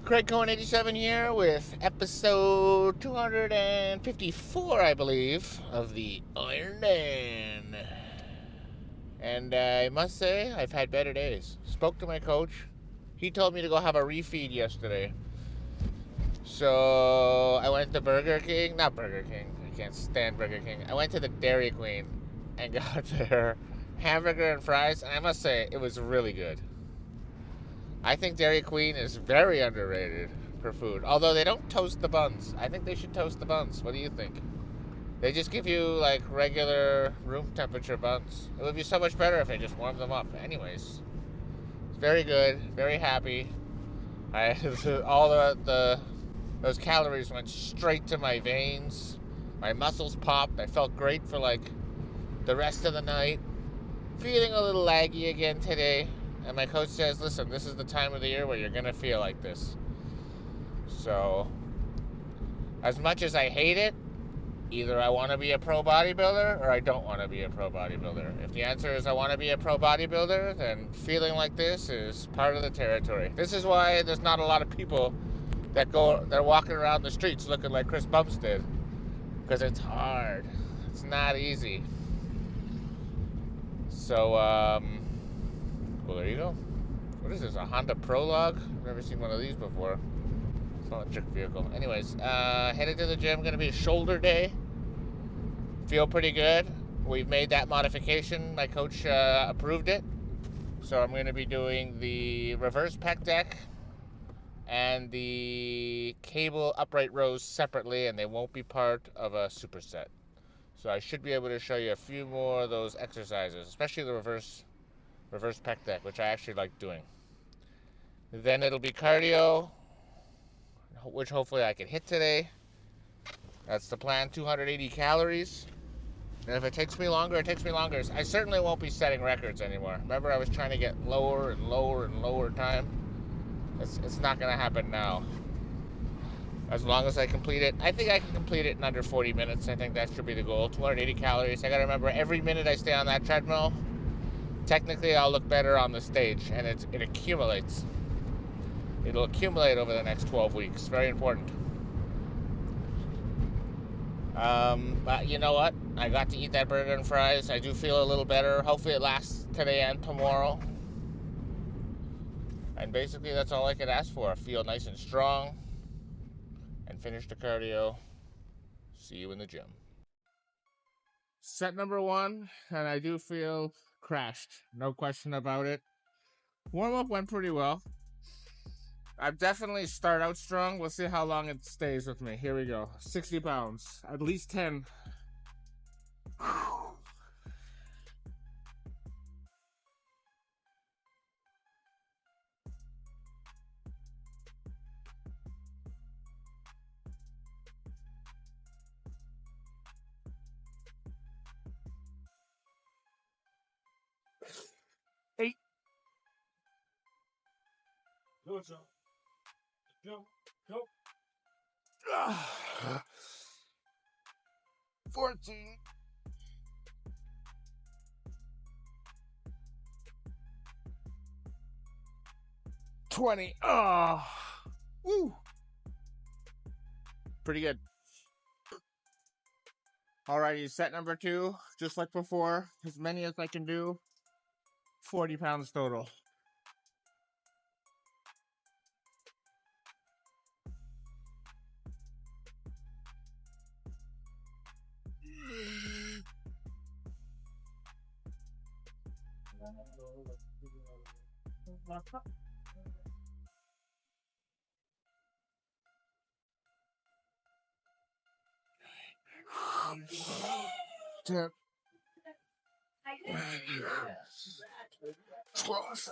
Craig Cohen 87 here with episode 254, I believe, of the Iron Man. And I must say, I've had better days. Spoke to my coach. He told me to go have a refeed yesterday. So I went to Burger King. Not Burger King. I can't stand Burger King. I went to the Dairy Queen and got their hamburger and fries. And I must say, it was really good. I think Dairy Queen is very underrated for food. Although they don't toast the buns. I think they should toast the buns. What do you think? They just give you like regular room temperature buns. It would be so much better if they just warmed them up. Anyways, it's very good. Very happy. I all the those calories went straight to my veins. My muscles popped. I felt great for like the rest of the night. Feeling a little laggy again today. And my coach says, listen, this is the time of the year where you're going to feel like this. So, as much as I hate it, either I want to be a pro bodybuilder or I don't want to be a pro bodybuilder. If the answer is I want to be a pro bodybuilder, then feeling like this is part of the territory. This is why there's not a lot of people they're walking around the streets looking like Chris Bumstead. Because it's hard. It's not easy. So, well, there you go. What is this, a Honda Prologue? I've never seen one of these before. It's an electric vehicle. Anyways, headed to the gym. Going to be a shoulder day. Feel pretty good. We've made that modification. My coach approved it. So I'm going to be doing the reverse pec deck and the cable upright rows separately, and they won't be part of a superset. So I should be able to show you a few more of those exercises, especially the reverse pec deck, which I actually like doing. Then it'll be cardio, which hopefully I can hit today. That's the plan, 280 calories. And if it takes me longer, it takes me longer. I certainly won't be setting records anymore. Remember, I was trying to get lower and lower and lower time? It's not going to happen now. As long as I complete it. I think I can complete it in under 40 minutes. I think that should be the goal. 280 calories. I got to remember, every minute I stay on that treadmill, technically I'll look better on the stage. And it accumulates. It'll accumulate over the next 12 weeks. Very important. But you know what? I got to eat that burger and fries. I do feel a little better. Hopefully it lasts today and tomorrow. And basically that's all I could ask for. I feel nice and strong. And finish the cardio. See you in the gym. Set number 1, and I do feel crashed. No question about it. Warm-up went pretty well. I've definitely start out strong. We'll see how long it stays with me. Here we go. 60 pounds. At least 10. Whew. Eight. Go, Joe. Go. 14. 20. Oh. Woo. Pretty good. Alrighty, set number 2. Just like before. As many as I can do. 40 pounds total. Ten. 12.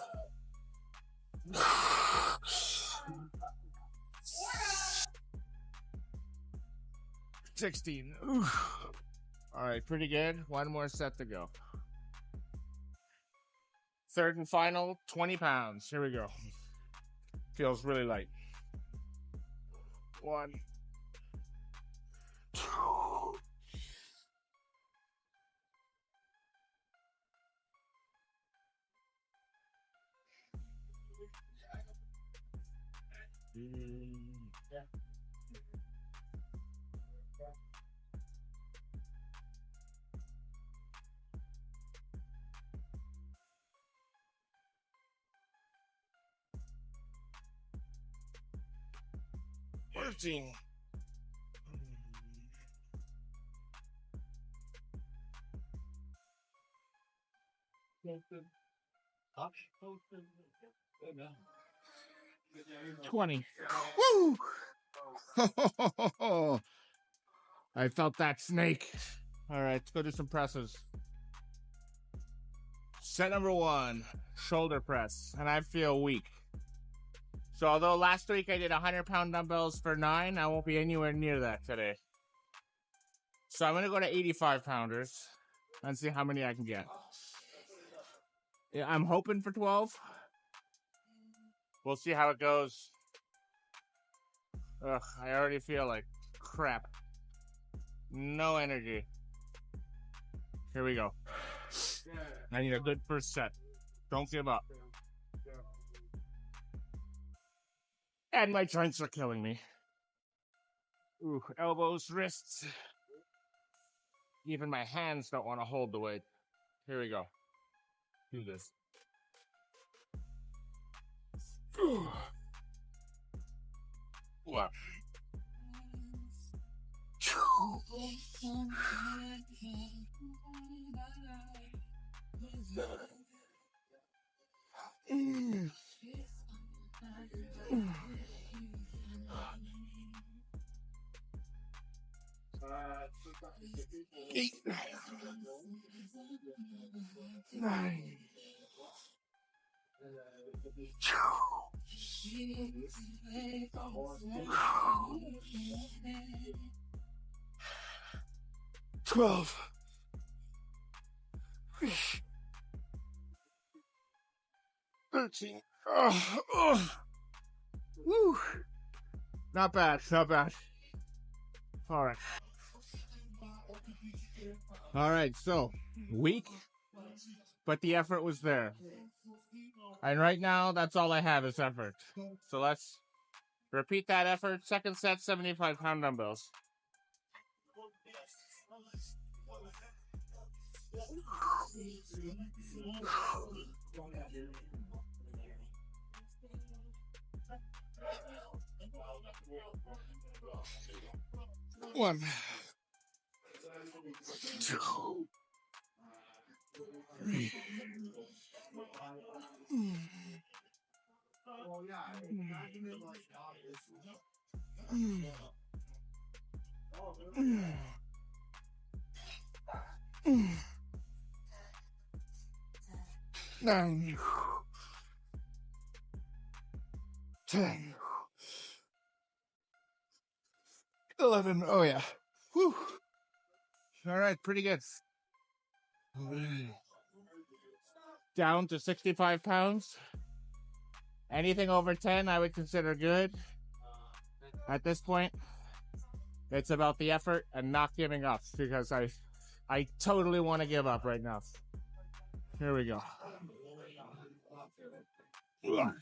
16. Alright, pretty good. One more set to go. Third and final, 20 pounds. Here we go. Feels really light. 1, 2. 14. $20. Woo! I felt that snake. All right, let's go do some presses. Set number 1, shoulder press, and I feel weak. So although last week I did 100-pound dumbbells for 9, I won't be anywhere near that today. So I'm gonna go to 85-pounders and see how many I can get. Yeah, I'm hoping for 12. We'll see how it goes. Ugh, I already feel like crap. No energy. Here we go. I need a good first set. Don't give up. And my joints are killing me. Ooh, elbows, wrists. Even my hands don't want to hold the weight. Here we go. Do this. Wow. 8, 9, 12. 13. Woo. Not bad, not bad. All right. All right, so weak, but the effort was there. And right now, that's all I have is effort. So let's repeat that effort. Second set, 75-pound dumbbells. One, 2, 3, 9, 10, 11. Oh yeah. Whew. All right, pretty good. Down to 65 pounds. Anything over 10 I would consider good. At this point, it's about the effort and not giving up, because I totally want to give up right now. Here we go. One.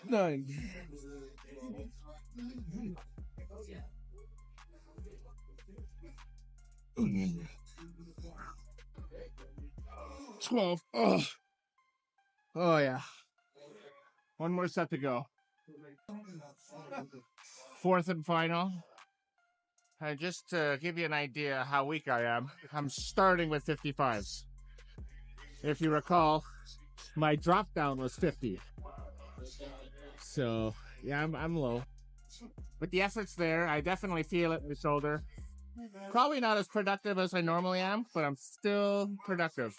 9. 12. Oh yeah. One more set to go. Fourth and final. And just to give you an idea how weak I am, I'm starting with 55s. If you recall, my drop down was 50. So yeah, I'm low. But the effort's there. I definitely feel it in the shoulder. Probably not as productive as I normally am, but I'm still productive.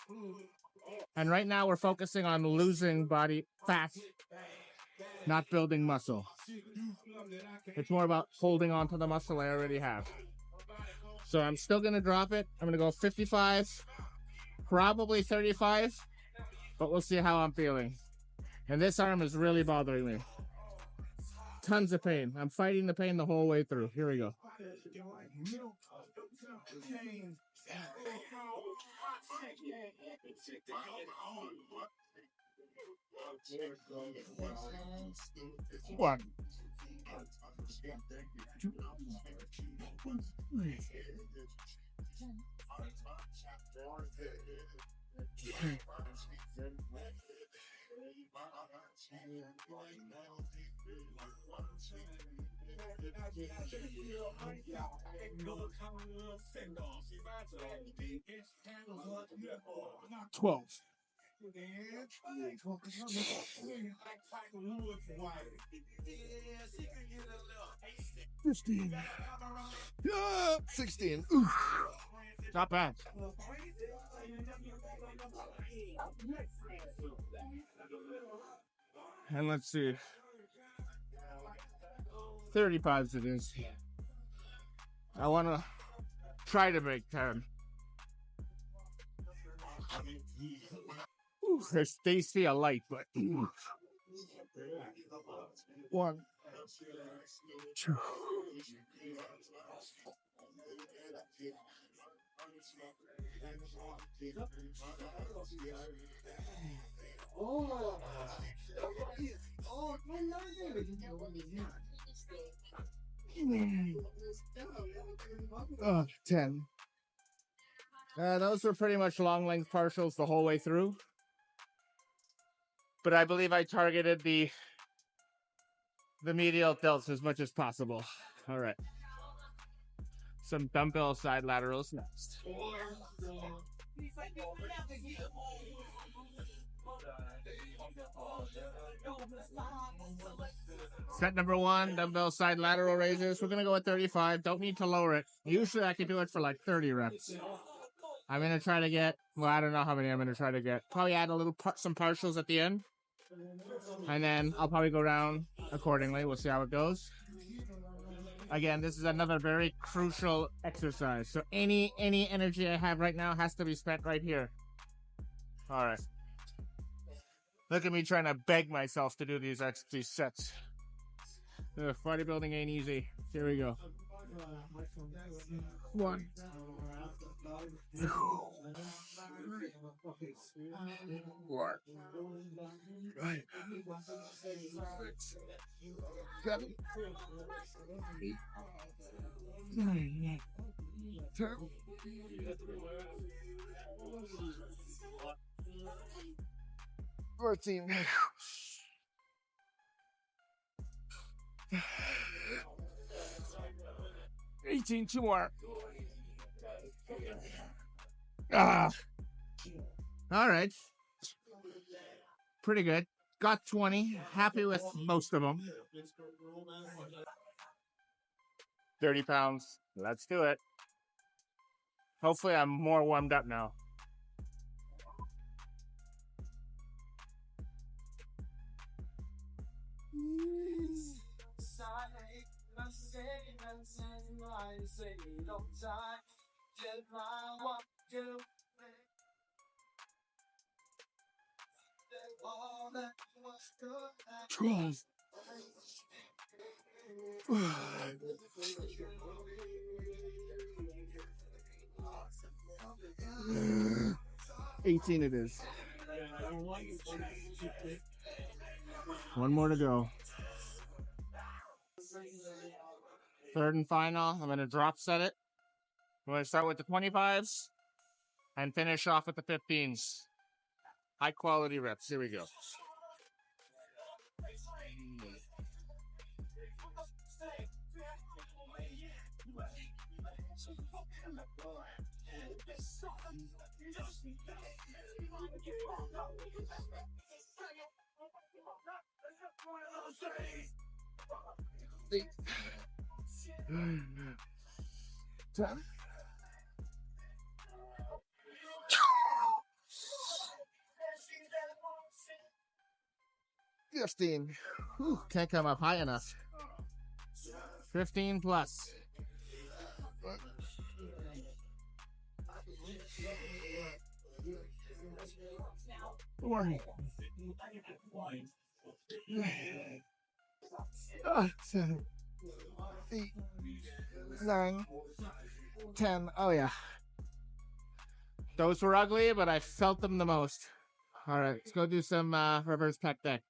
And right now we're focusing on losing body fat, not building muscle. It's more about holding on to the muscle I already have. So I'm still going to drop it. I'm going to go 55, probably 35, but we'll see how I'm feeling. And this arm is really bothering me. Tons of pain. I'm fighting the pain the whole way through. Here we go. One. 12. 15. 16. Oof. Not bad. And let's see. 35s it is. I want to try to make 10. They see a light, but 1, 2. Oh, 10. Those were pretty much long length partials the whole way through. But I believe I targeted the medial delts as much as possible. All right. Some dumbbell side laterals next. Set number 1, dumbbell side lateral raises. We're going to go at 35. Don't need to lower it. Usually I can do it for like 30 reps. I'm going to try to get, well, I don't know how many I'm going to try to get. Probably add a little, some partials at the end. And then I'll probably go down accordingly. We'll see how it goes. Again, this is another very crucial exercise. So any energy I have right now has to be spent right here. All right. Look at me trying to beg myself to do these sets. Bodybuilding ain't easy. Here we go. 1. 4. Right. 6. 7. 8. 9. 10. 14. 18, 2 more. All right. Pretty good. Got 20. Happy with most of them. 30 pounds. Let's do it. Hopefully I'm more warmed up now. Trolls. 18 it is. 1 more to go. Third and final. I'm going to drop set it. I'm going to start with the 25s and finish off with the 15s. High quality reps. Here we go. Ten. 15. Can't come up high enough. 15 plus. Warning. 7, 8, 9, 10. Oh, yeah. Those were ugly, but I felt them the most. All right, let's go do some reverse pec deck.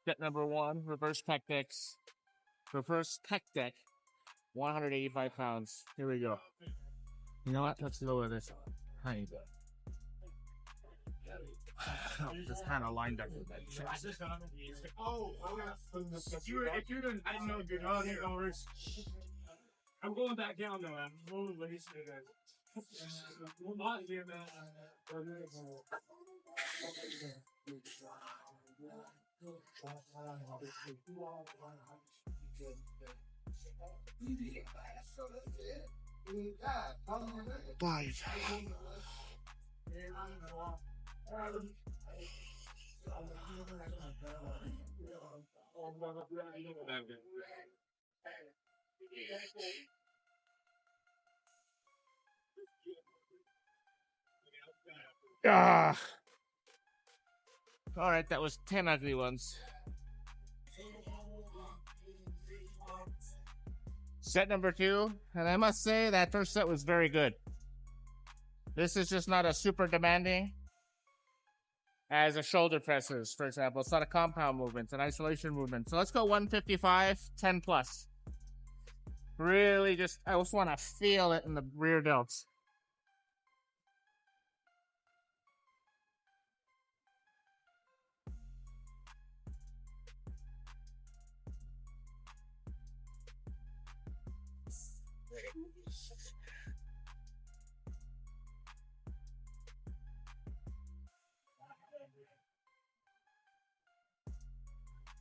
Set number 1, reverse pec decks. Reverse pec deck, 185 pounds. Here we go. You know what? Let's lower this. Tiny bit. Just kind of lined up with that chest. Oh, if you're doing, I know you're not here. I'm going back down though. I'm slowly releasing it. Not here, man. 5. 'Ah! All right, that was 10 ugly ones. Set number 2, and I must say that first set was very good. This is just not a super demanding as a shoulder presses, for example. It's not a compound movement, it's an isolation movement. So let's go 155, 10 plus. Really just, I just want to feel it in the rear delts.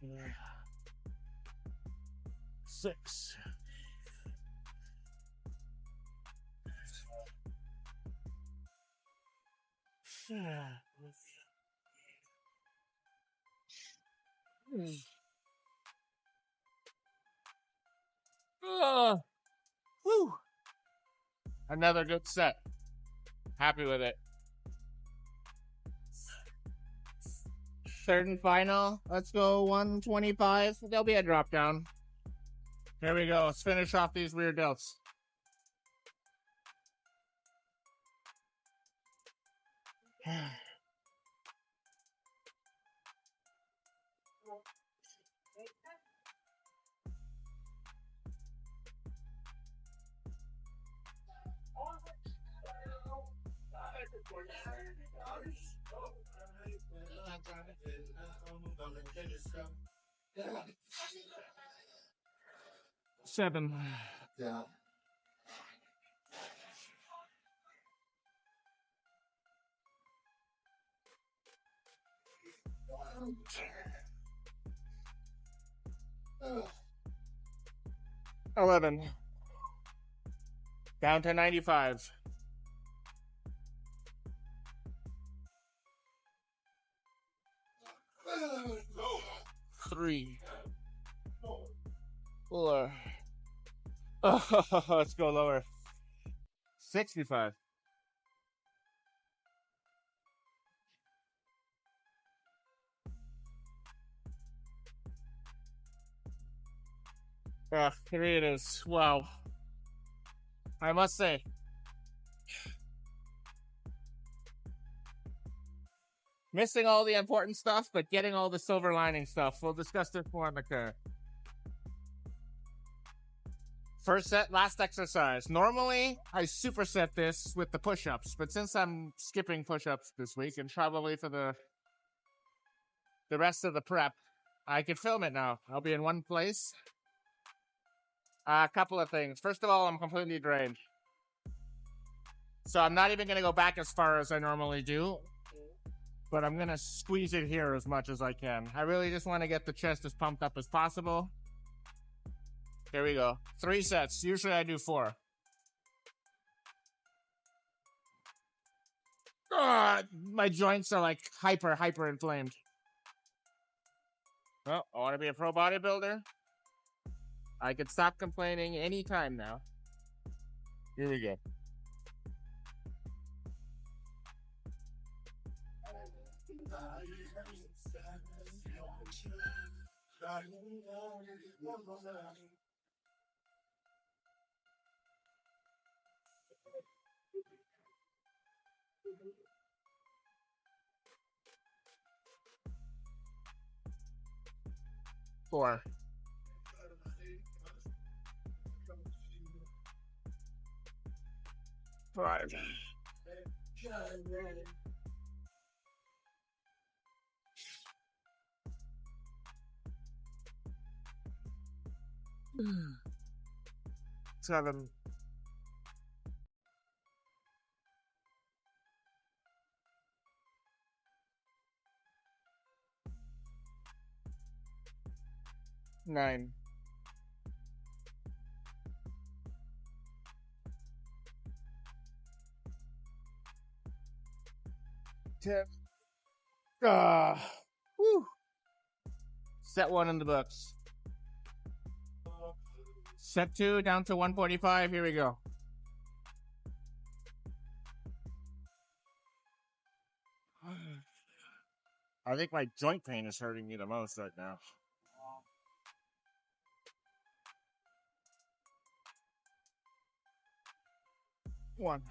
Yeah. 6. Whew. Another good set. Happy with it. Third and final. Let's go 125. There'll be a drop down. Here we go. Let's finish off these rear delts. Seven. Yeah. 11. Down to 95. 3. 4. Oh, let's go lower. 65. Here it is. Wow. I must say, missing all the important stuff, but getting all the silver lining stuff. We'll discuss this more in the car. First set, last exercise. Normally, I superset this with the push-ups, but since I'm skipping push-ups this week, and probably for the rest of the prep, I can film it now. I'll be in one place. A couple of things. First of all, I'm completely drained. So I'm not even going to go back as far as I normally do, but I'm going to squeeze it here as much as I can. I really just want to get the chest as pumped up as possible. Here we go. 3 sets. Usually I do 4. My joints are like hyper inflamed. Well, I want to be a pro bodybuilder. I could stop complaining anytime now. Here we go. Four. Five. 7. 9. 10. Whew. Set 1 in the books. Set 2 down to 145. Here we go. I think my joint pain is hurting me the most right now. 1.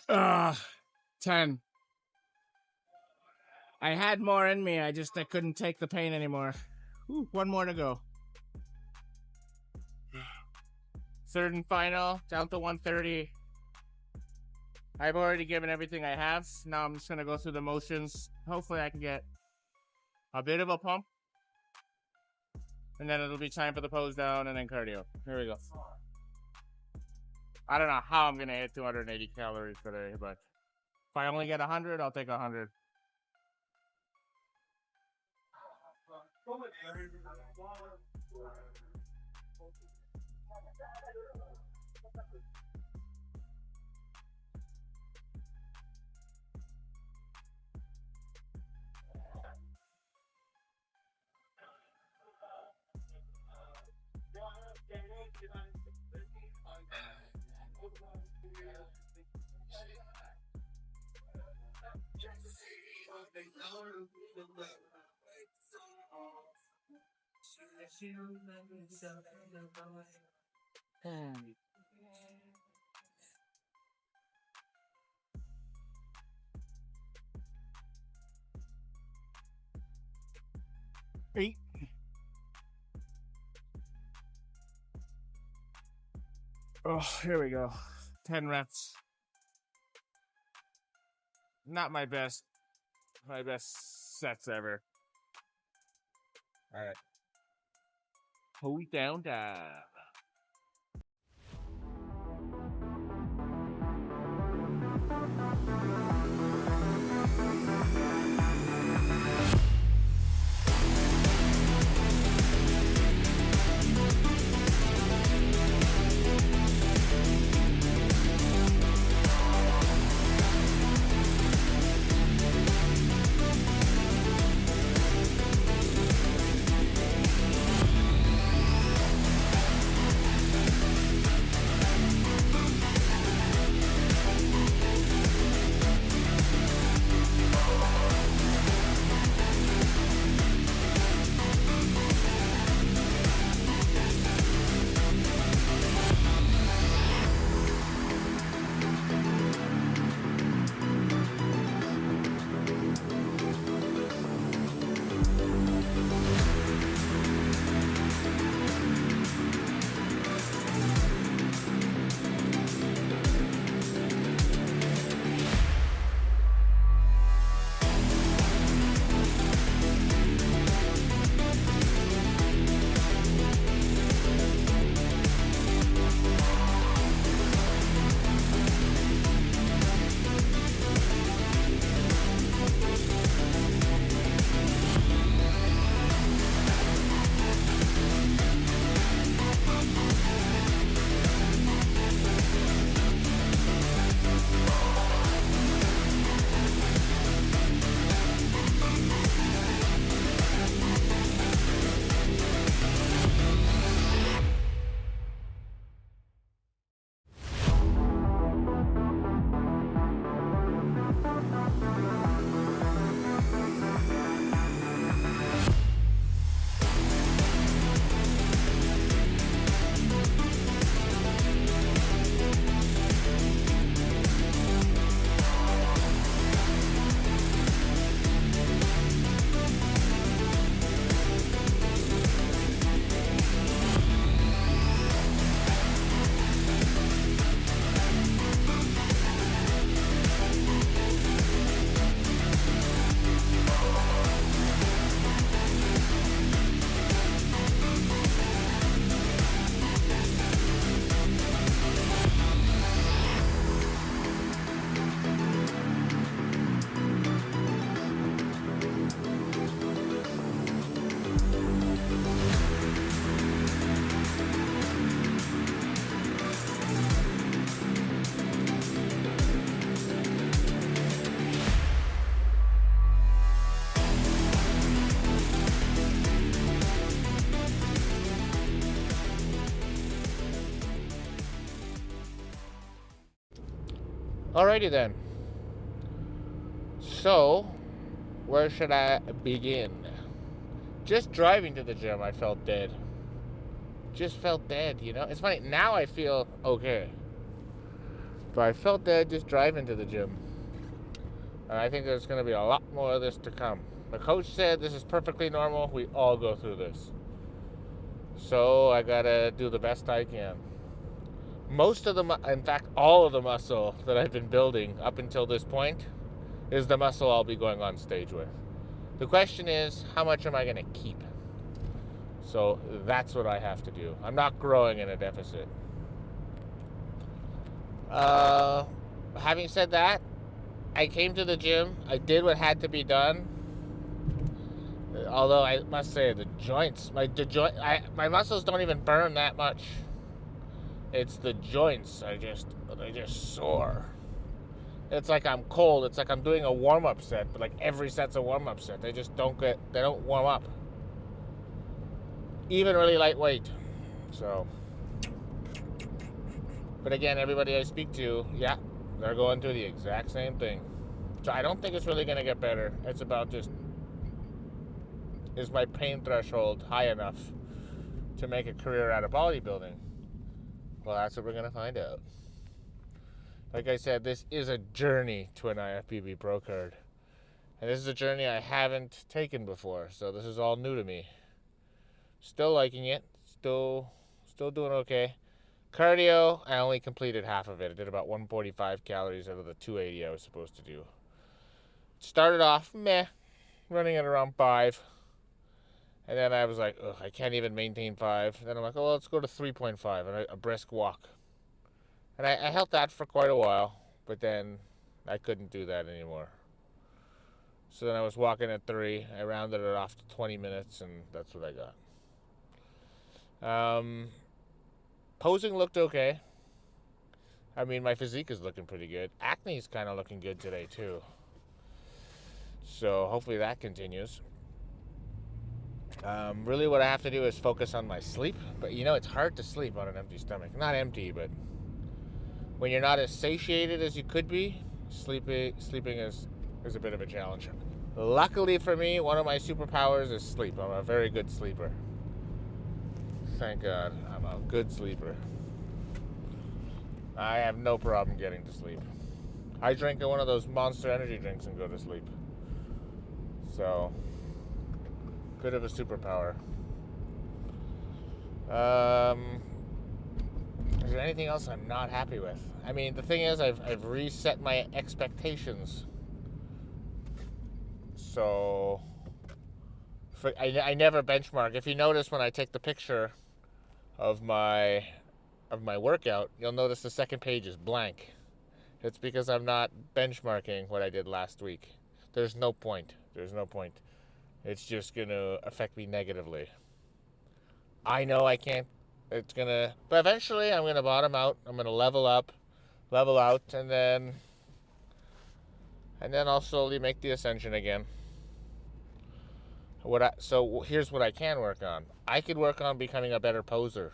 Ah, 10. I had more in me. I couldn't take the pain anymore. Ooh, 1 more to go. Third and final, down to 130. I've already given everything I have. Now I'm just going to go through the motions. Hopefully I can get a bit of a pump. And then it'll be time for the pose down and then cardio. Here we go. I don't know how I'm going to hit 280 calories today, but if I only get 100, I'll take 100. Eight. Oh, here we go. 10 reps. Not my best sets ever. All right. Hold down, dive. Alrighty then. So, where should I begin? Just driving to the gym, I felt dead. Just felt dead, you know? It's funny, now I feel okay. But I felt dead just driving to the gym. And I think there's going to be a lot more of this to come. The coach said this is perfectly normal. We all go through this. So I got to do the best I can. Most of the, in fact, all of the muscle that I've been building up until this point is the muscle I'll be going on stage with. The question is, how much am I going to keep? So that's what I have to do. I'm not growing in a deficit. Having said that, I came to the gym. I did what had to be done. Although I must say the joints, my muscles don't even burn that much. It's the joints. They're just sore. It's like I'm cold. It's like I'm doing a warm-up set, but like every set's a warm-up set. They don't warm up. Even really lightweight. So, but again, everybody I speak to, yeah, they're going through the exact same thing. So I don't think it's really going to get better. It's about just, is my pain threshold high enough to make a career out of bodybuilding? Well, that's what we're going to find out. Like I said, this is a journey to an IFBB Pro card. And this is a journey I haven't taken before, so this is all new to me. Still liking it. Still doing okay. Cardio, I only completed half of it. I did about 145 calories out of the 280 I was supposed to do. Started off meh, running at around 5. And then I was like, ugh, I can't even maintain 5. Then I'm like, oh, well, let's go to 3.5 and a brisk walk. And I held that for quite a while, but then I couldn't do that anymore. So then I was walking at 3. I rounded it off to 20 minutes, and that's what I got. Posing looked okay. I mean, my physique is looking pretty good. Acne's kind of looking good today, too. So hopefully that continues. Really what I have to do is focus on my sleep. But, you know, it's hard to sleep on an empty stomach. Not empty, but when you're not as satiated as you could be, sleeping is a bit of a challenge. Luckily for me, one of my superpowers is sleep. I'm a very good sleeper. Thank God, I'm a good sleeper. I have no problem getting to sleep. I drink one of those Monster energy drinks and go to sleep. So, bit of a superpower. Is there anything else I'm not happy with? I mean, the thing is, I've reset my expectations. So, I never benchmark. If you notice when I take the picture of my workout, you'll notice the second page is blank. It's because I'm not benchmarking what I did last week. There's no point. It's just going to affect me negatively. I know I can't. But eventually I'm going to bottom out. I'm going to level out, and then I'll slowly make the ascension again. So here's what I can work on. I could work on becoming a better poser.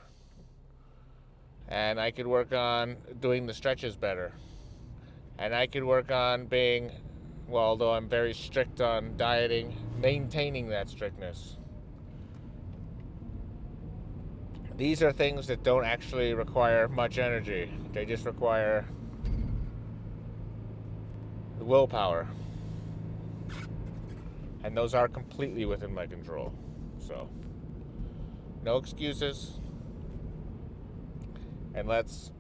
And I could work on doing the stretches better. And I could work on being, well, although I'm very strict on dieting, maintaining that strictness. These are things that don't actually require much energy. They just require willpower. And those are completely within my control. So, no excuses. And let's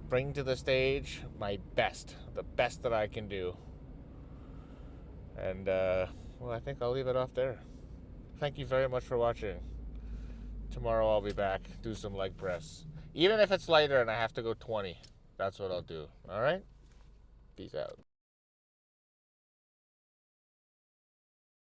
bring to the stage my best, the best that I can do. And, well, I think I'll leave it off there. Thank you very much for watching. Tomorrow I'll be back, do some leg press. Even if it's lighter and I have to go 20, that's what I'll do. All right? Peace out.